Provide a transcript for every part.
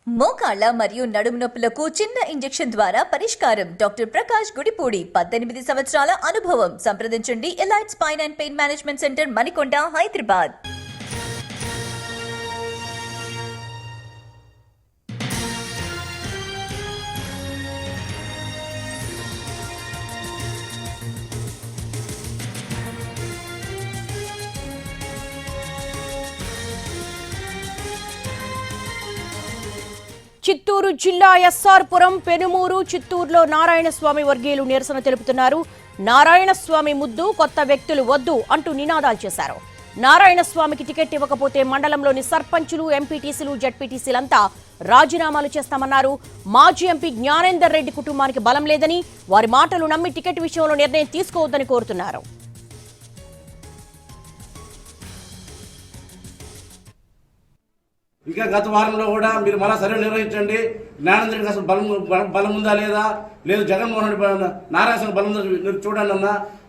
మోకాళ్ళ మరియు నడుము నొప్పులకు చిన్న ఇంజెక్షన్ ద్వారా పరిష్కారం. డాక్టర్ ప్రకాష్ గుడిపూడి 18 సంవత్సరాల అనుభవం. సంప్రదించండి elite spine and pain management centre, Manikonda, Hyderabad. Chittoor జిల్లా ఎస్ఆర్పురం, పెనుమూరు, చిత్తూరులో నారాయణస్వామి వర్గీయులు నిరసన తెలుపుతున్నారు. నారాయణస్వామి ముద్దు, కొత్త వ్యక్తులు వద్దు అంటూ నినాదాలు చేశారు. నారాయణస్వామికి టికెట్ ఇవ్వకపోతే మండలంలోని సర్పంచులు, ఎంపీటీసీలు, జడ్పీటీసీలంతా రాజీనామాలు చేస్తామన్నారు. మాజీ ఎంపీ జ్ఞానేందర్ రెడ్డి కుటుంబానికి బలం లేదని, వారి మాటలు నమ్మి టికెట్ విషయంలో నిర్ణయం తీసుకోవద్దని కోరుతున్నారు. ఇంకా గత వారంలో కూడా మీరు మళ్ళా సర్వే నిర్వహించండి. జ్ఞానేంద్రకి అసలు బలం ఉందా లేదా, లేదు జగన్మోహన్ రెడ్డి నారాయణ బలం ఉందా చూడండి అన్న.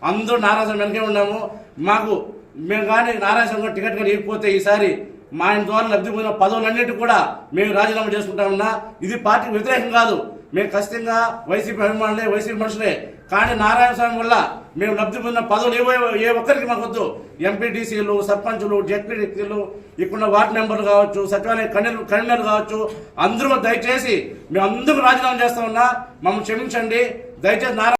అందరూ నారాయణ వెనకే ఉన్నాము. మేము కానీ నారాయణ టికెట్ కానీ ఇవ్వకపోతే ఈసారి మా ఆయన ద్వారా లబ్ధి పొందిన పదవులన్నిటి కూడా మేము రాజీనామా చేసుకుంటామన్నా. ఇది పార్టీకి వ్యతిరేకం కాదు. మేము ఖచ్చితంగా వైసీపీ అభిమానులే, వైసీపీ మనుషులే. కానీ నారాయణ స్వామి వల్ల మేము లబ్ధి పొందిన పదవులు ఏ ఒక్కరికి మాకు వద్దు. ఎంపీటీసీలు, సర్పంచులు, జెడ్పీటీసీలు, ఇక్కడ వార్డు మెంబర్లు కావచ్చు, సచివాలయ కన్వీనర్లు కావచ్చు, అందరూ దయచేసి మేము అందరూ రాజీనామా చేస్తామన్నా. మమ్మల్ని క్షమించండి దయచేసి.